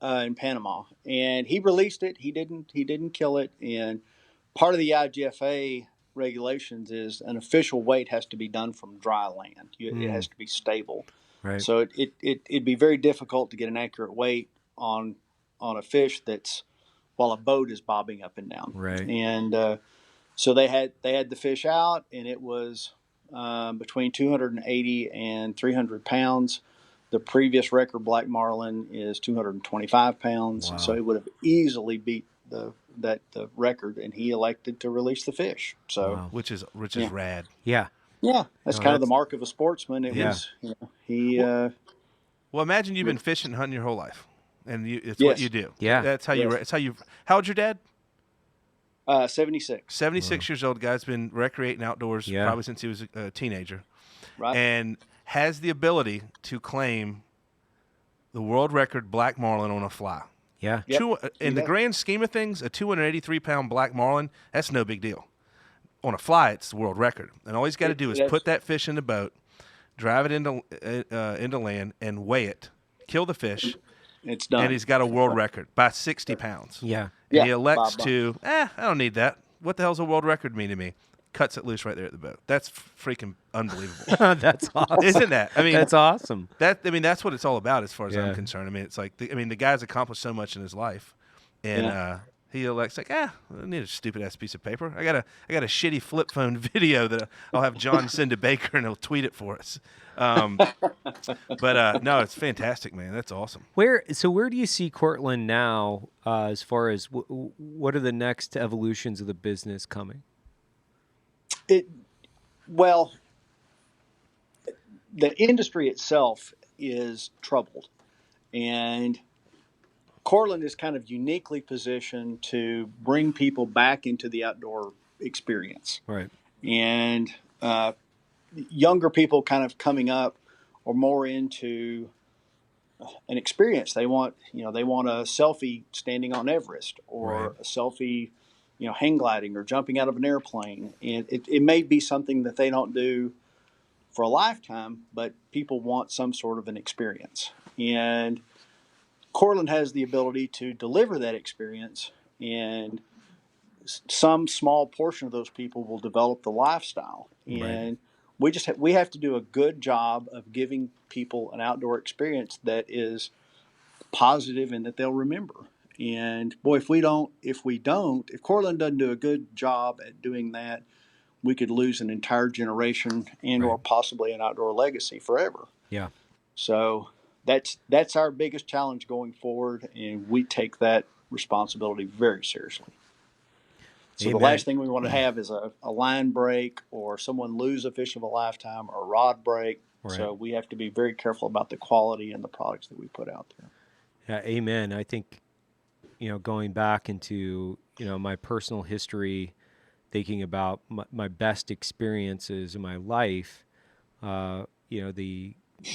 In Panama, and he released it. He didn't kill it. And part of the IGFA regulations is an official weight has to be done from dry land. It has to be stable. Right. So it'd be very difficult to get an accurate weight on a fish that's while a boat is bobbing up and down. Right. And so they had the fish out, and it was between 280 and 300 pounds. The previous record black marlin is 225 pounds. Wow. So it would have easily beat the record, and he elected to release the fish. So which is rad. Yeah. Yeah. That's kind of the mark of a sportsman. It was well, imagine you've been fishing and hunting your whole life, and it's what you do. Yeah. That's how you. It's how you. How old's your dad? 76. 76 years old. Guy's been recreating outdoors probably since he was a teenager. Right. And has the ability to claim the world record black marlin on a fly. Yeah. Yep. In the grand scheme of things, a 283-pound black marlin, that's no big deal. On a fly, it's the world record. And all he's got to do is put that fish in the boat, drive it into land, and weigh it, kill the fish. It's done. And he's got a world record by 60 pounds. Yeah. And he elects to, I don't need that. What the hell's a world record mean to me? Cuts it loose right there at the boat. That's freaking unbelievable. That's awesome. Isn't that? I mean, that's awesome. That's what it's all about as far as I'm concerned. I mean, it's like, the guy's accomplished so much in his life, and he elects like, I need a stupid ass piece of paper. I got a shitty flip phone video that I'll have John send to Baker, and he'll tweet it for us. But no, it's fantastic, man. That's awesome. Where do you see Cortland now, as far as what are the next evolutions of the business coming? Well, the industry itself is troubled, and Cortland is kind of uniquely positioned to bring people back into the outdoor experience. Right. And younger people kind of coming up are more into an experience. They want they want a selfie standing on Everest, or Right. a selfie, hang gliding or jumping out of an airplane. And it may be something that they don't do for a lifetime, but people want some sort of an experience. And Cortland has the ability to deliver that experience, and some small portion of those people will develop the lifestyle. Right. And we have to do a good job of giving people an outdoor experience that is positive and that they'll remember. And boy, if Cortland doesn't do a good job at doing that, we could lose an entire generation and or Right. possibly an outdoor legacy forever. Yeah. So that's our biggest challenge going forward, and we take that responsibility very seriously. So the Amen. last thing we want to have is a line break, or someone lose a fish of a lifetime, or a rod break. Right. So we have to be very careful about the quality and the products that we put out there. Yeah, amen. I think, going back into, my personal history, thinking about my best experiences in my life, the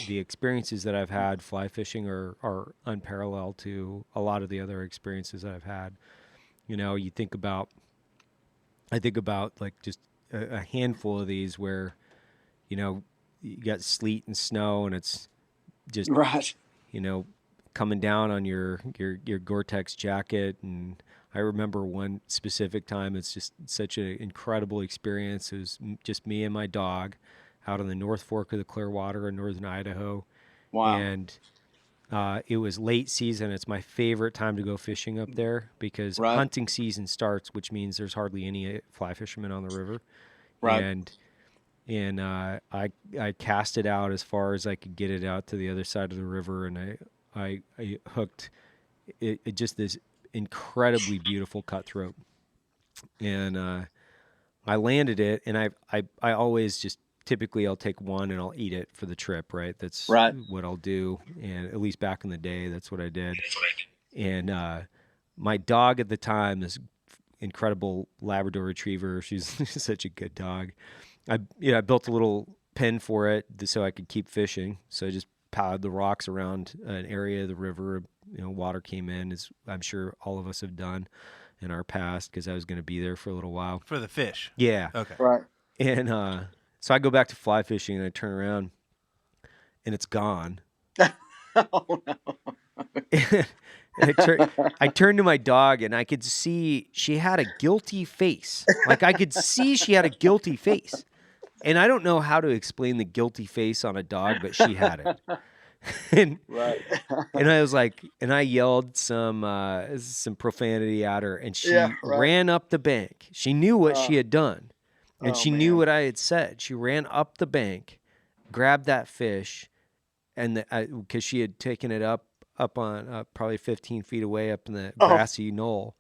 experiences that I've had fly fishing are unparalleled to a lot of the other experiences that I've had. I think about like just a handful of these where, you got sleet and snow and it's just, Right. coming down on your Gore-Tex jacket. And I remember one specific time, it's just such an incredible experience. It was just me and my dog out on the North Fork of the Clearwater in northern Idaho. Wow. And it was late season. It's my favorite time to go fishing up there because Right. hunting season starts, which means there's hardly any fly fishermen on the river. Right. And I cast it out as far as I could get it out to the other side of the river, and I hooked it just this incredibly beautiful cutthroat, and I landed it, and I always just typically I'll take one and I'll eat it for the trip, right? That's Right. what I'll do, and at least back in the day, that's what I did. And my dog at the time, this incredible Labrador Retriever, she's such a good dog. I built a little pen for it so I could keep fishing. So I just piled the rocks around an area of the river. Water came in, as I'm sure all of us have done in our past, because I was going to be there for a little while. For the fish. Yeah. Okay. Right. And so I go back to fly fishing, and I turn around, and it's gone. Oh, no. And I turned to my dog, and I could see she had a guilty face. Like, I could see she had a guilty face. And I don't know how to explain the guilty face on a dog, but she had it. and Right. and I was like, and I yelled some profanity at her, and she Yeah, right. ran up the bank. She knew what she had done, and Oh, she man. knew what I had said. She ran up the bank, grabbed that fish, and because she had taken it up on probably 15 feet away up in the grassy knoll,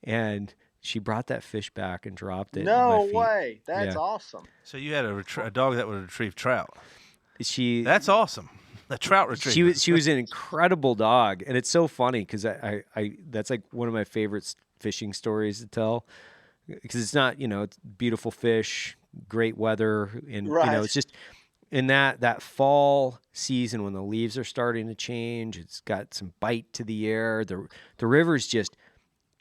and she brought that fish back and dropped it. at my No feet. way. That's Yeah. awesome. So you had a dog that would retrieve trout. She That's awesome. The trout retriever. she was an incredible dog, and it's so funny because I that's like one of my favorite fishing stories to tell, because it's not, it's beautiful fish, great weather, and Right. it's just in that fall season when the leaves are starting to change. It's got some bite to the air. The river's just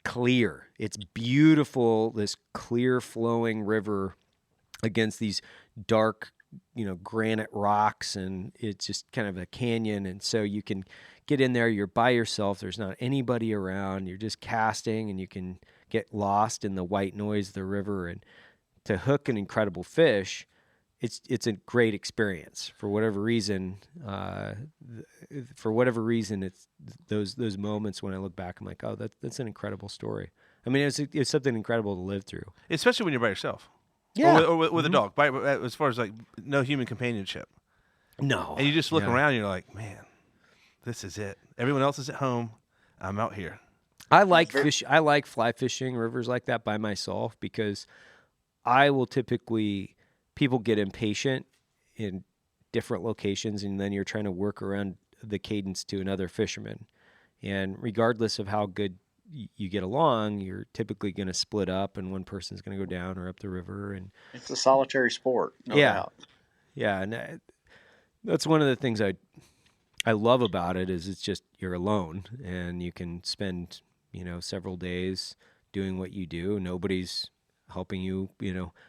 clear. It's beautiful, this clear flowing river against these dark, granite rocks, and it's just kind of a canyon. And so you can get in there, you're by yourself, there's not anybody around, you're just casting, and you can get lost in the white noise of the river. And to hook an incredible fish, it's a great experience. For whatever reason, it's those moments when I look back, I'm like, oh, that's an incredible story. I mean, it's something incredible to live through. Especially when you're by yourself. Yeah. Or with a dog. As far as like no human companionship. No. And you just look Yeah. around and you're like, man, this is it. Everyone else is at home. I'm out here. I like fly fishing rivers like that by myself, because I will people get impatient in different locations, and then you're trying to work around the cadence to another fisherman. And regardless of how good you get along, you're typically going to split up, and one person's going to go down or up the river. And It's a solitary sport. No Yeah. doubt. yeah, and that's one of the things I I love about it is it's just you're alone and you can spend, several days doing what you do. Nobody's helping you,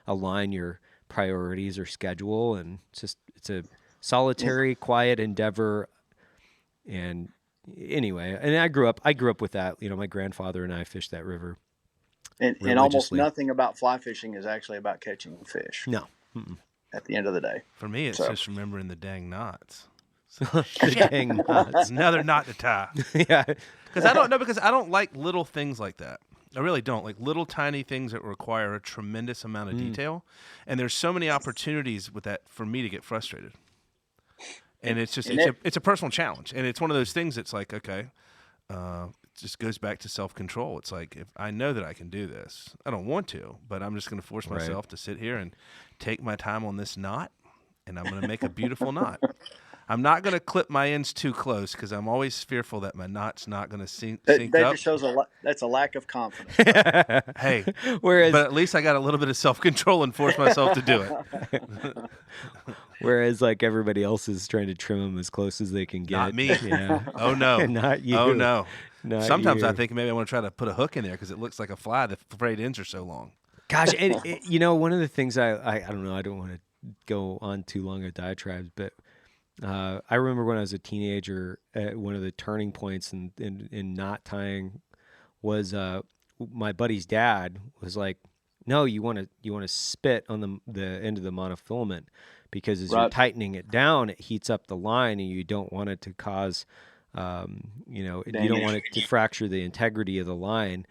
align your priorities or schedule, and it's a solitary, quiet endeavor. And anyway, and I grew up with that. My grandfather and I fished that river. And almost nothing about fly fishing is actually about catching fish. No. Mm-mm. At the end of the day. For me, it's just remembering the dang knots. The dang knots. Another knot to tie. Yeah. Because I don't like little things like that. I really don't. Like little tiny things that require a tremendous amount of detail. And there's so many opportunities with that for me to get frustrated. And it's just, it's a personal challenge. And it's one of those things that's like, okay, it just goes back to self-control. It's like, if I know that I can do this, I don't want to, but I'm just going to force myself to sit here and take my time on this knot, and I'm going to make a beautiful knot. I'm not going to clip my ends too close because I'm always fearful that my knot's not going to sink that up. That just shows that's a lack of confidence. Hey, but at least I got a little bit of self-control and force myself to do it. Whereas, like, everybody else is trying to trim them as close as they can get. Not me. Yeah. Oh, no. Not you. Oh, no. Not Sometimes you. I think maybe I want to try to put a hook in there because it looks like a fly. The frayed ends are so long. Gosh, and one of the things I don't know, I don't want to go on too long a diatribe, but I remember when I was a teenager, one of the turning points in knot tying was my buddy's dad was like, "No, you want to spit on the end of the monofilament because as you're tightening it down, it heats up the line, and you don't want it to cause, you don't want it to fracture the integrity of the line."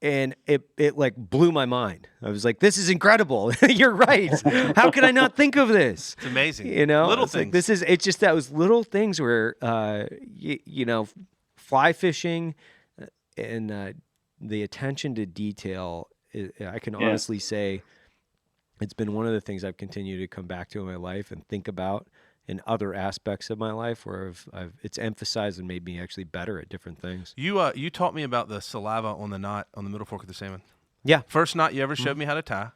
And it like blew my mind. I was like, "This is incredible! You're right. How can I not think of this?" It's amazing. Little things. Like, it's just those little things where fly fishing and the attention to detail. I can honestly say it's been one of the things I've continued to come back to in my life and think about in other aspects of my life where it's emphasized and made me actually better at different things. You taught me about the saliva on the knot on the middle fork of the salmon. Yeah. First knot you ever showed me how to tie.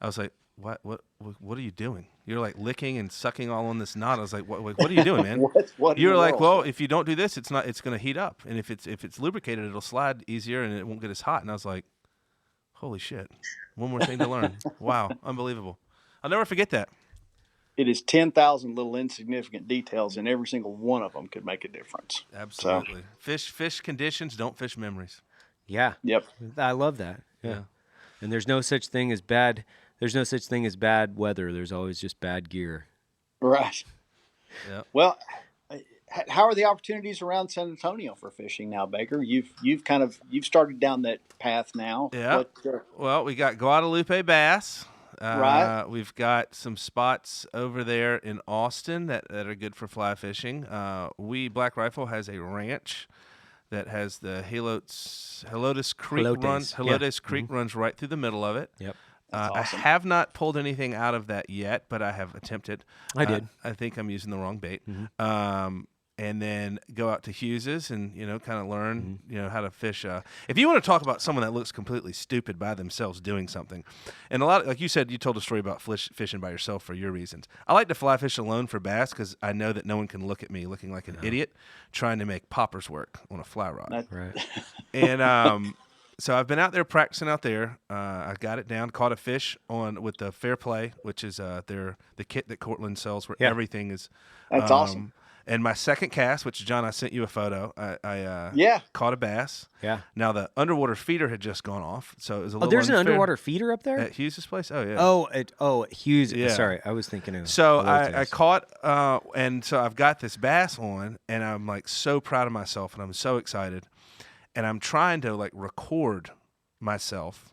I was like, what are you doing? You're like licking and sucking all on this knot. I was like, what are you doing, man? what You're like, well, if you don't do this, it's going to heat up. And if it's lubricated, it'll slide easier and it won't get as hot. And I was like, holy shit. One more thing to learn. Wow. Unbelievable. I'll never forget that. It is 10,000 little insignificant details, and every single one of them could make a difference. Absolutely. So. Fish conditions, don't fish memories. Yeah. Yep. I love that. Yeah. And there's no such thing as bad. There's no such thing as bad weather. There's always just bad gear. Right. Yeah. Well, how are the opportunities around San Antonio for fishing now, Baker? You've started down that path now. Yeah. Well, we got Guadalupe bass. Right. We've got some spots over there in Austin that are good for fly fishing. Black Rifle has a ranch that has the Helotes Creek runs right through the middle of it. Yep. Awesome. I have not pulled anything out of that yet, but I have attempted. I did. I think I'm using the wrong bait. Mm-hmm. And then go out to Hughes's and, kind of learn, how to fish. If you want to talk about someone that looks completely stupid by themselves doing something, and a lot, like you said, you told a story about fishing by yourself for your reasons. I like to fly fish alone for bass because I know that no one can look at me looking like an idiot trying to make poppers work on a fly rod. Right. And so I've been out there practicing out there. I got it down, caught a fish with the Fair Play, which is the kit that Cortland sells where everything is. That's awesome. And my second cast, which, John, I sent you a photo, I caught a bass. Yeah. Now, the underwater feeder had just gone off, so it was a little there's unfair. an underwater feeder up there? At Hughes' place? Oh, yeah. Hughes. Yeah. Sorry, I was thinking of... So I caught, and so I've got this bass on, and I'm, like, so proud of myself, and I'm so excited. And I'm trying to, like, record myself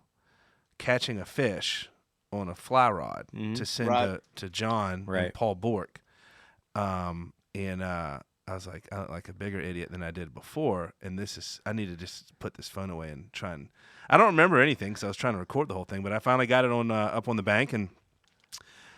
catching a fish on a fly rod to send to John and Paul Bork. And I was like, I look like a bigger idiot than I did before. And I need to just put this phone away and try and, I don't remember anything, so I was trying to record the whole thing. But I finally got it on up on the bank and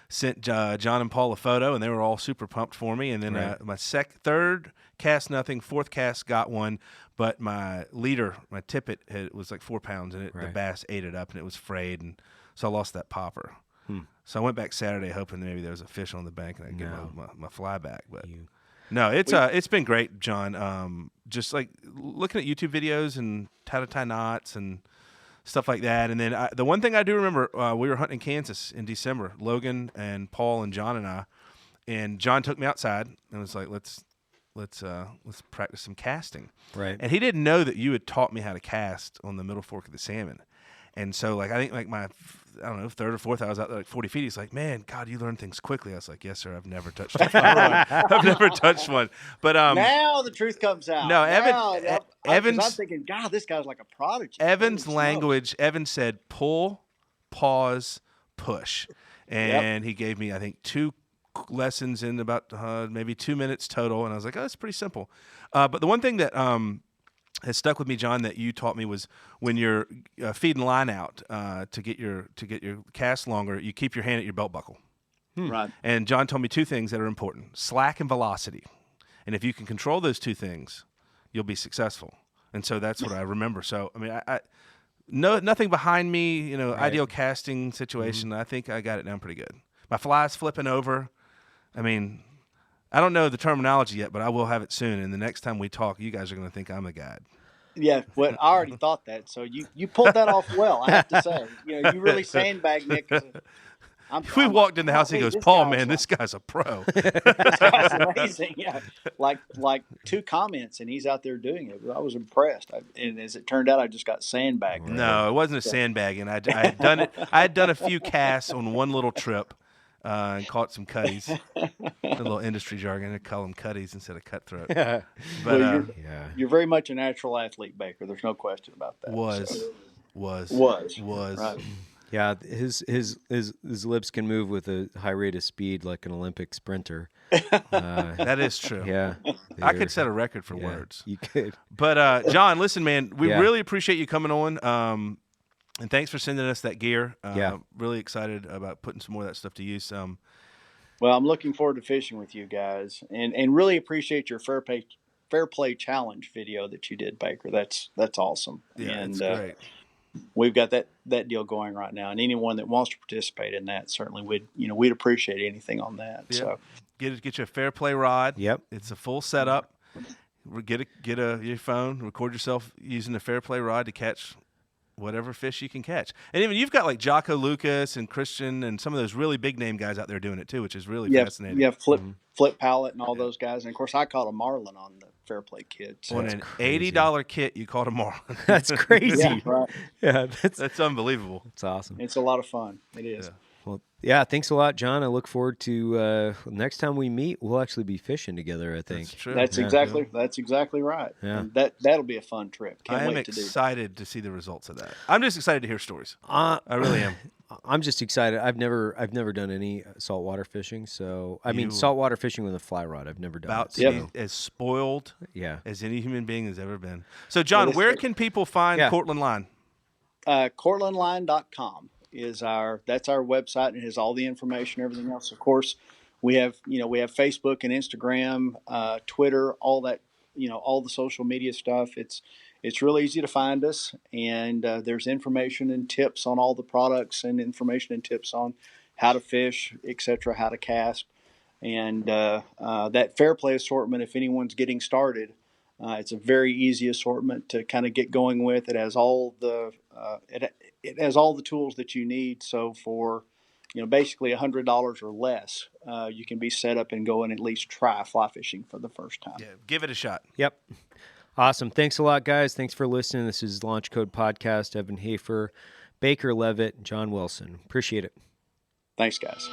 sent John and Paul a photo, and they were all super pumped for me. And then my third cast, nothing. Fourth cast, got one. But my leader, my tippet, was like 4 pounds, and the bass ate it up, and it was frayed. And so I lost that popper. So I went back Saturday hoping that maybe there was a fish on the bank and I could get my fly back. But No, it's been great, John. Just like looking at YouTube videos and how to tie knots and stuff like that. And then the one thing I do remember, we were hunting in Kansas in December. Logan and Paul and John and I, and John took me outside and was like, let's practice some casting. Right. And he didn't know that you had taught me how to cast on the Middle Fork of the Salmon. And so, like, I think, like, I don't know, third or fourth, I was out there, like, 40 feet. He's like, man, God, you learn things quickly. I was like, yes, sir, I've never touched a fly rod. I've never touched one. But now the truth comes out. No, I'm thinking, God, this guy's like a prodigy. Evan's language, Evan said, pull, pause, push. And he gave me, I think, 2 lessons in about maybe 2 minutes total. And I was like, oh, that's pretty simple. But the one thing that has stuck with me, John, that you taught me was when you're feeding line out to get your cast longer, you keep your hand at your belt buckle. Right. And John told me 2 things that are important: slack and velocity. And if you can control those 2 things, you'll be successful. And so that's what I remember. So I mean, I nothing behind me, ideal casting situation. I think I got it down pretty good. My fly's flipping over. I mean, I don't know the terminology yet, but I will have it soon. And the next time we talk, you guys are going to think I'm the guy. Yeah, well, I already thought that. So you pulled that off well, I have to say. You really sandbagged Nick. We walked in the house. He goes, Paul, man, this guy's a pro. That's amazing. Yeah, like 2 comments, and he's out there doing it. I was impressed. And as it turned out, I just got sandbagged. No, it wasn't a sandbagging. I had done it. I had done a few casts on one little trip. And caught some cutties. A little industry jargon. I call them cutties instead of cutthroat. But well, you're very much a natural athlete, Baker. There's no question about that. Was. Right. Yeah, his lips can move with a high rate of speed like an Olympic sprinter. That is true. Yeah, I could set a record for words. You could. But John, listen, man, we really appreciate you coming on. And thanks for sending us that gear. Really excited about putting some more of that stuff to use. Well, I'm looking forward to fishing with you guys, and really appreciate your fair play challenge video that you did, Baker. That's awesome. Yeah, and it's great. We've got that deal going right now, and anyone that wants to participate in that certainly we'd appreciate anything on that. Yeah. So get you a fair play rod. Yep, it's a full setup. Get your phone, record yourself using a fair play rod to catch whatever fish you can catch. And even you've got like Jocko Lucas and Christian and some of those really big name guys out there doing it too, which is really fascinating. Yeah, Flip Pallet and all those guys. And of course I caught a marlin on the fair play kit. So on an $80 kit you caught a marlin. That's crazy. Yeah, right. Yeah, that's unbelievable. It's awesome. It's a lot of fun. It is. Yeah. Well, yeah, thanks a lot, John. I look forward to next time we meet. We'll actually be fishing together, I think. That's true. That's exactly right. Yeah. And that'll be a fun trip. Can't I am wait to do that. excited to see the results of that. I'm just excited to hear stories. I really am. I'm just excited. I've never done any saltwater fishing, so I mean saltwater fishing with a fly rod. I've never done About it. to be as spoiled as any human being has ever been. So, John, where can people find Cortland Line? Cortlandline.com that's our website, and it has all the information, everything else. Of course, we have Facebook and Instagram, Twitter, all that, all the social media stuff. It's really easy to find us, and there's information and tips on all the products, and information and tips on how to fish, etc., how to cast, and that fair play assortment. If anyone's getting started, it's a very easy assortment to kind of get going with. It has all the it has all the tools that you need. So for basically $100 or less, you can be set up and go and at least try fly fishing for the first time. Yeah, give it a shot. Yep. Awesome. Thanks a lot, guys. Thanks for listening. This is Launch Code Podcast. Evan Hafer, Baker Leavitt, John Wilson. Appreciate it. Thanks, guys.